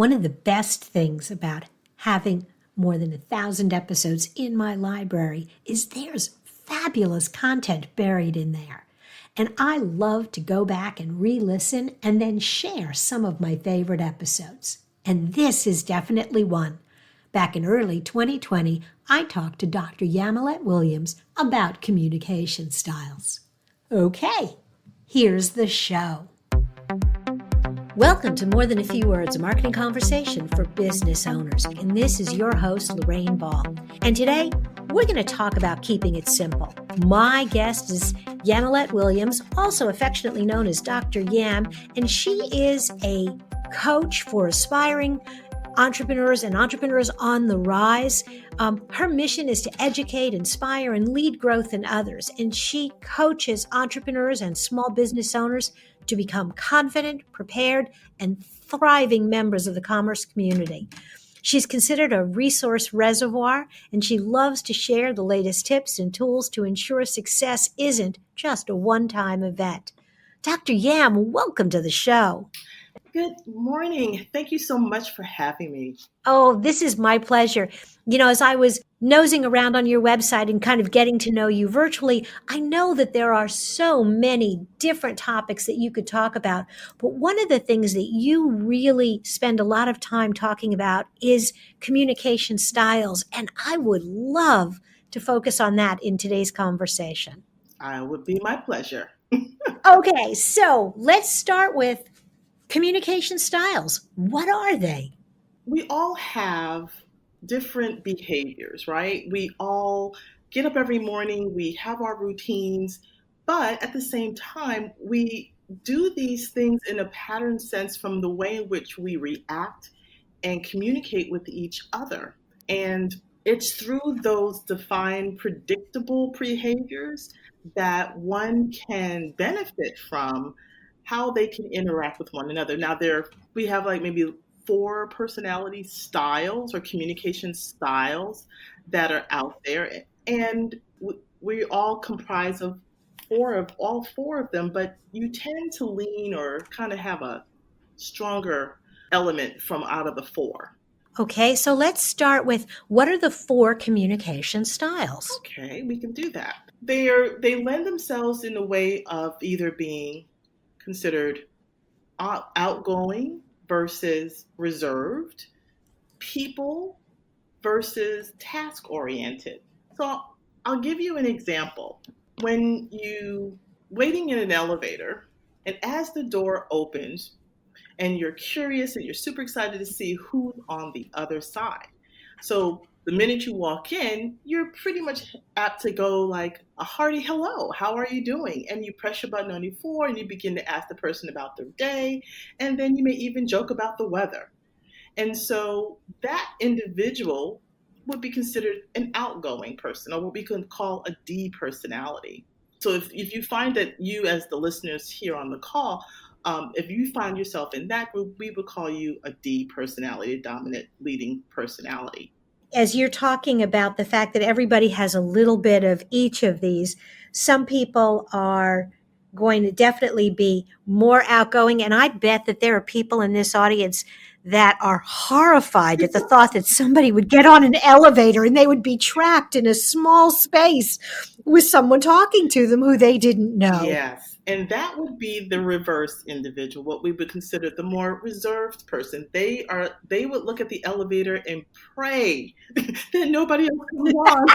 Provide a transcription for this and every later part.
One of the best things about having more than 1,000 episodes in my library is there's fabulous content buried in there. And I love to go back and re-listen and then share some of my favorite episodes. And this is definitely one. Back in early 2020, I talked to Dr. Yamilette Willams about communication styles. Okay, here's the show. Welcome to More Than a Few Words, a marketing conversation for business owners. And this is your host, Lorraine Ball. And today, we're going to talk about keeping it simple. My guest is Yamilette Willams, also affectionately known as Dr. Yam, and she is a coach for aspiring entrepreneurs and entrepreneurs on the rise. Her mission is to educate, inspire, and lead growth in others. And she coaches entrepreneurs and small business owners to become confident, prepared, and thriving members of the commerce community. She's considered a resource reservoir, and she loves to share the latest tips and tools to ensure success isn't just a one-time event. Dr. Yam, welcome to the show. Good morning. Thank you so much for having me. Oh, this is my pleasure. You know, as I was nosing around on your website and kind of getting to know you virtually, I know that there are so many different topics that you could talk about. But one of the things that you really spend a lot of time talking about is communication styles. And I would love to focus on that in today's conversation. It would be my pleasure. Okay, so let's start with communication styles. What are they? We all have different behaviors, right? We all get up every morning, we have our routines, but at the same time, we do these things in a pattern sense from the way in which we react and communicate with each other. And it's through those defined, predictable behaviors that one can benefit from how they can interact with one another. Now, we have like maybe 4 personality styles or communication styles that are out there, and we all comprise of all four of them. But you tend to lean or kind of have a stronger element from out of the 4. Okay, so let's start with what are the 4 communication styles? Okay, we can do that. They lend themselves in the way of either being considered outgoing versus reserved, people versus task oriented. So I'll give you an example. When you waiting in an elevator, and as the door opens, and you're curious and you're super excited to see who's on the other side. So the minute you walk in, you're pretty much apt to go like a hearty hello, how are you doing? And you press your button on your 4 and you begin to ask the person about their day. And then you may even joke about the weather. And so that individual would be considered an outgoing person, or what we can call a D personality. So if you find that you, as the listeners here on the call, if you find yourself in that group, we would call you a D personality, a dominant leading personality. As you're talking about the fact that everybody has a little bit of each of these, some people are going to definitely be more outgoing. And I bet that there are people in this audience that are horrified at the thought that somebody would get on an elevator and they would be trapped in a small space with someone talking to them who they didn't know. Yes. And that would be the reverse individual, what we would consider the more reserved person. They would look at the elevator and pray that nobody else comes on.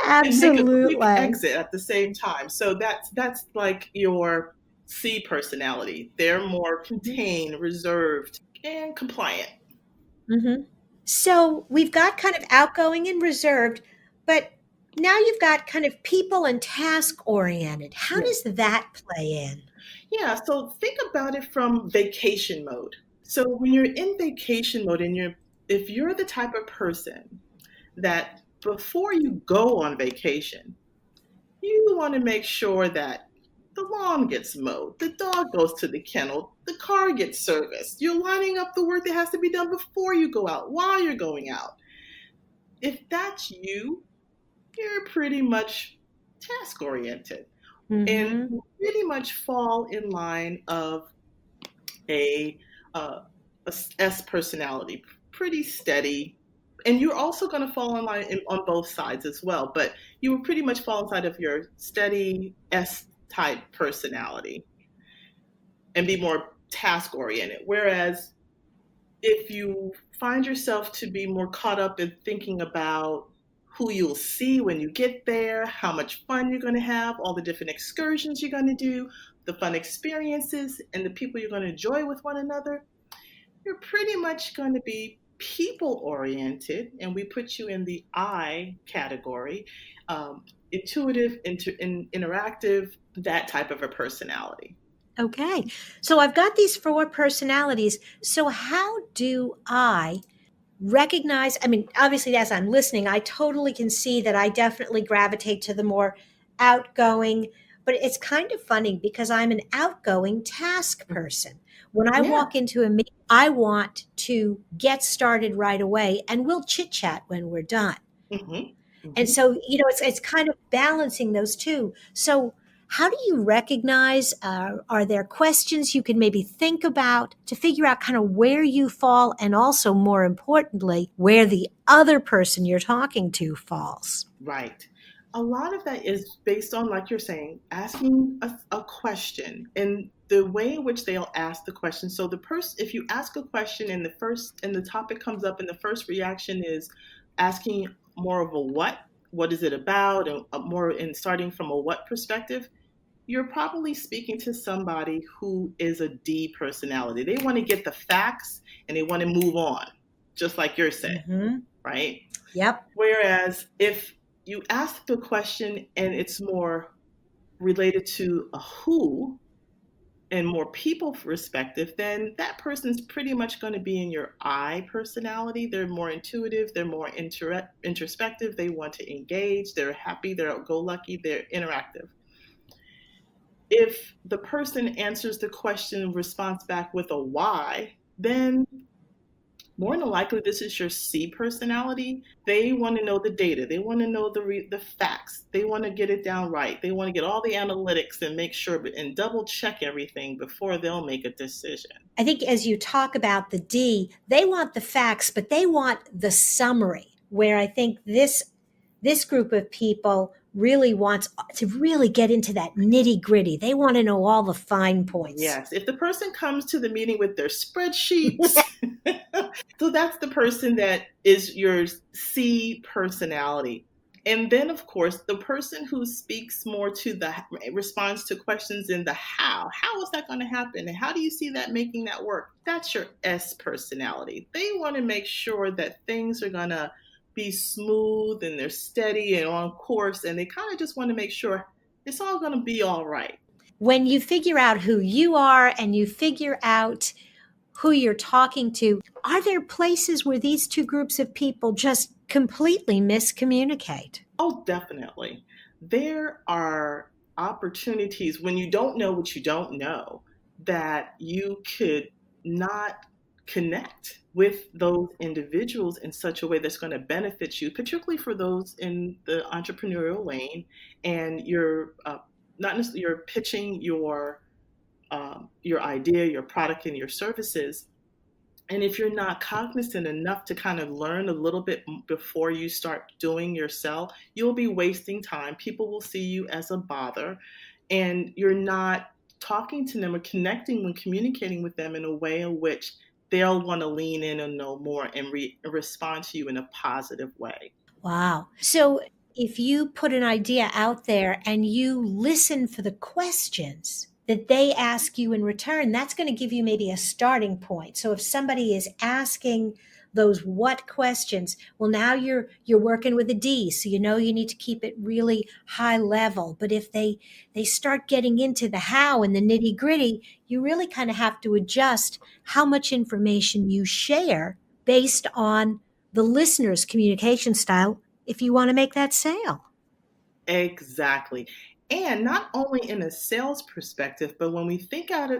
Absolutely. And make a quick exit at the same time. So that's like your C personality. They're more contained, reserved, and compliant. Mm-hmm. So we've got kind of outgoing and reserved, but now you've got kind of people and task oriented. How does that play in? Yeah, so think about it from vacation mode. So when you're in vacation mode and if you're the type of person that before you go on vacation, you want to make sure that the lawn gets mowed, the dog goes to the kennel, the car gets serviced. You're lining up the work that has to be done before you go out, while you're going out. If that's you, you're pretty much task oriented and pretty much fall in line of a, a S personality, pretty steady. And you're also going to fall in line on both sides as well, but you will pretty much fall inside of your steady S type personality and be more task oriented. Whereas if you find yourself to be more caught up in thinking about who you'll see when you get there, how much fun you're going to have, all the different excursions you're going to do, the fun experiences, and the people you're going to enjoy with one another, you're pretty much going to be people oriented. And we put you in the I category, intuitive, interactive, that type of a personality. Okay. So I've got these 4 personalities. So how do I recognize? I mean, obviously, as I'm listening, I totally can see that I definitely gravitate to the more outgoing, but it's kind of funny because I'm an outgoing task person. When I Yeah. walk into a meeting, I want to get started right away and we'll chit chat when we're done. Mm-hmm. And Mm-hmm. so, it's kind of balancing those two. So, how do you recognize? Are there questions you can maybe think about to figure out kind of where you fall, and also, more importantly, where the other person you're talking to falls? Right. A lot of that is based on, like you're saying, asking a question and the way in which they'll ask the question. So the person, if you ask a question and the topic comes up and the first reaction is asking more of a what is it about, and more in starting from a what perspective, you're probably speaking to somebody who is a D personality. They want to get the facts and they want to move on, just like you're saying, Mm-hmm. right? Yep. Whereas if you ask the question and it's more related to a who and more people perspective, then that person's pretty much going to be in your I personality. They're more intuitive, they're more introspective, they want to engage, they're happy, they're go lucky, they're interactive. If the person answers the question response back with a why, then more than likely this is your C personality. They want to know the data. They want to know the facts. They want to get it down right. They want to get all the analytics and make sure and double check everything before they'll make a decision. I think as you talk about the D, they want the facts, but they want the summary. Where I think this group of people really wants to really get into that nitty gritty. They want to know all the fine points. Yes, if the person comes to the meeting with their spreadsheets, so that's the person that is your C personality. And then, of course, the person who speaks more to the responds to questions in the how is that going to happen? And how do you see that making that work? That's your S personality. They want to make sure that things are going to be smooth and they're steady and on course. And they kind of just want to make sure it's all going to be all right. When you figure out who you are and you figure out who you're talking to, are there places where these two groups of people just completely miscommunicate? Oh, definitely. There are opportunities when you don't know what you don't know that you could not connect with those individuals in such a way that's going to benefit you, particularly for those in the entrepreneurial lane, and you're not necessarily you're pitching your idea, your product, and your services. And if you're not cognizant enough to kind of learn a little bit before you start doing your sell, you'll be wasting time. People will see you as a bother, and you're not talking to them or connecting when communicating with them in a way in which they'll want to lean in and know more and respond to you in a positive way. Wow. So if you put an idea out there and you listen for the questions that they ask you in return, that's going to give you maybe a starting point. So if somebody is asking those what questions, well, now you're working with a D, so you know you need to keep it really high level. But if they start getting into the how and the nitty gritty, you really kind of have to adjust how much information you share based on the listener's communication style if you want to make that sale. Exactly. And not only in a sales perspective, but when we think at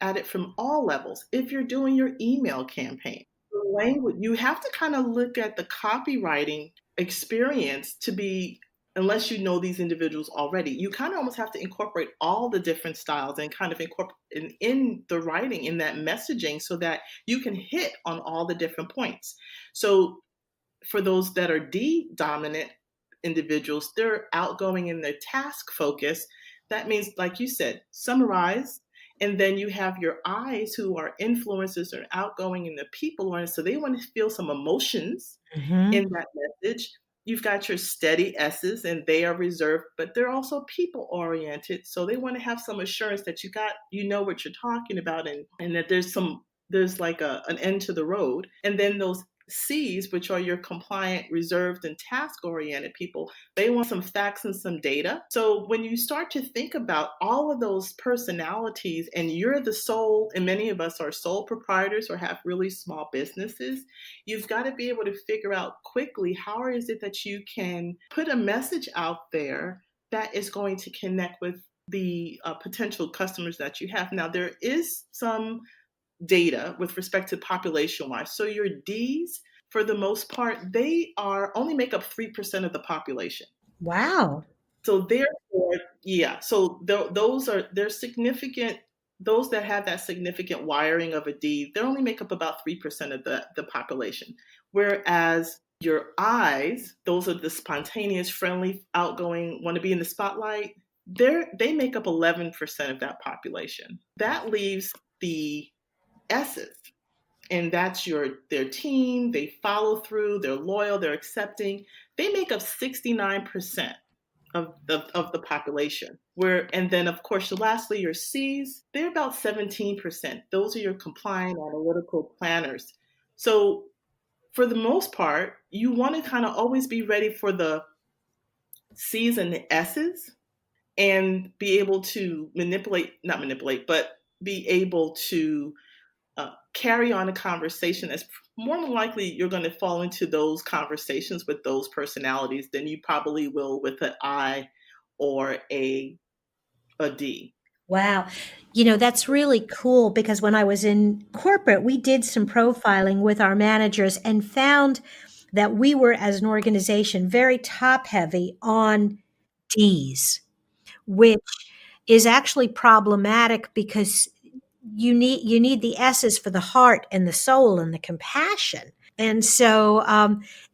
it from all levels, if you're doing your email campaign, the language, you have to kind of look at the copywriting experience to be unless you know these individuals already. You kind of almost have to incorporate all the different styles and kind of incorporate in the writing, in that messaging, so that you can hit on all the different points. So for those that are D dominant individuals, they're outgoing in their task focus. That means, like you said, summarize. And then you have your I's, who are influencers or outgoing in the people oriented. So they want to feel some emotions in that message. You've got your steady S's, and they are reserved, but they're also people oriented. So they want to have some assurance that you know what you're talking about, and that there's like an end to the road. And then those C's, which are your compliant, reserved, and task-oriented people, they want some facts and some data. So when you start to think about all of those personalities, and you're the sole, and many of us are sole proprietors or have really small businesses, you've got to be able to figure out quickly, how is it that you can put a message out there that is going to connect with the potential customers that you have. Now, there is some data with respect to population-wise. So your Ds, for the most part, they only make up 3% of the population. Wow. So therefore, yeah. So they're significant. Those that have that significant wiring of a D, they only make up about 3% of the population. Whereas your Is, those are the spontaneous, friendly, outgoing, want to be in the spotlight, they make up 11% of that population. That leaves the S's, and that's their team. They follow through, they're loyal, they're accepting. They make up 69% of the population. And then of course, lastly, your C's, they're about 17%. Those are your compliant, analytical planners. So for the most part, you want to kind of always be ready for the C's and the S's, and be able to be able to carry on a conversation. As more than likely, you're going to fall into those conversations with those personalities than you probably will with an I or a D. Wow. That's really cool, because when I was in corporate, we did some profiling with our managers and found that we were, as an organization, very top heavy on Ds, which is actually problematic, because you need the S's for the heart and the soul and the compassion. And so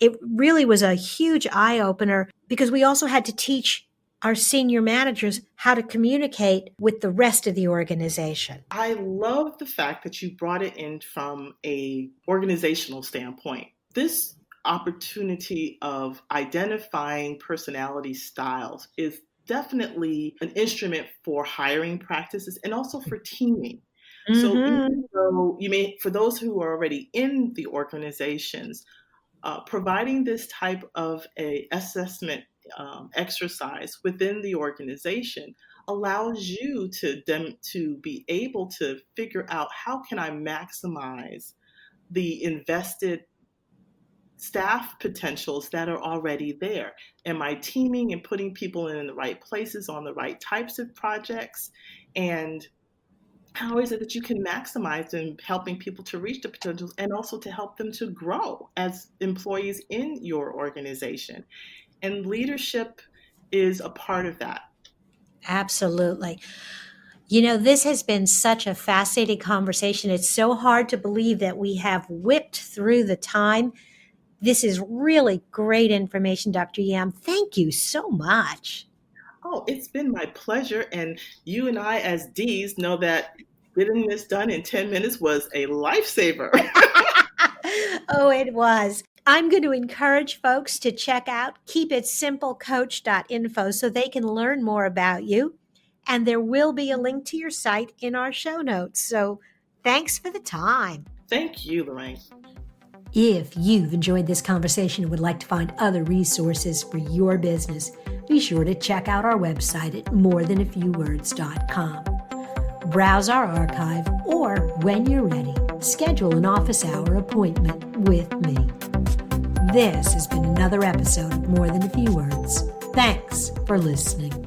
it really was a huge eye opener, because we also had to teach our senior managers how to communicate with the rest of the organization. I love the fact that you brought it in from a organizational standpoint. This opportunity of identifying personality styles is definitely an instrument for hiring practices and also for teaming. So even though for those who are already in the organizations, providing this type of a assessment exercise within the organization allows you to be able to figure out, how can I maximize the invested staff potentials that are already there? Am I teaming and putting people in the right places on the right types of projects? And how is it that you can maximize in helping people to reach the potentials, and also to help them to grow as employees in your organization? And leadership is a part of that. Absolutely. This has been such a fascinating conversation. It's so hard to believe that we have whipped through the time. This is really great information, Dr. Yam. Thank you so much. Oh, it's been my pleasure. And you and I, as Ds, know that getting this done in 10 minutes was a lifesaver. Oh, it was. I'm going to encourage folks to check out keepitsimplecoach.info so they can learn more about you. And there will be a link to your site in our show notes. So thanks for the time. Thank you, Lorraine. If you've enjoyed this conversation and would like to find other resources for your business, be sure to check out our website at morethanafewwords.com. Browse our archive, or when you're ready, schedule an office hour appointment with me. This has been another episode of More Than a Few Words. Thanks for listening.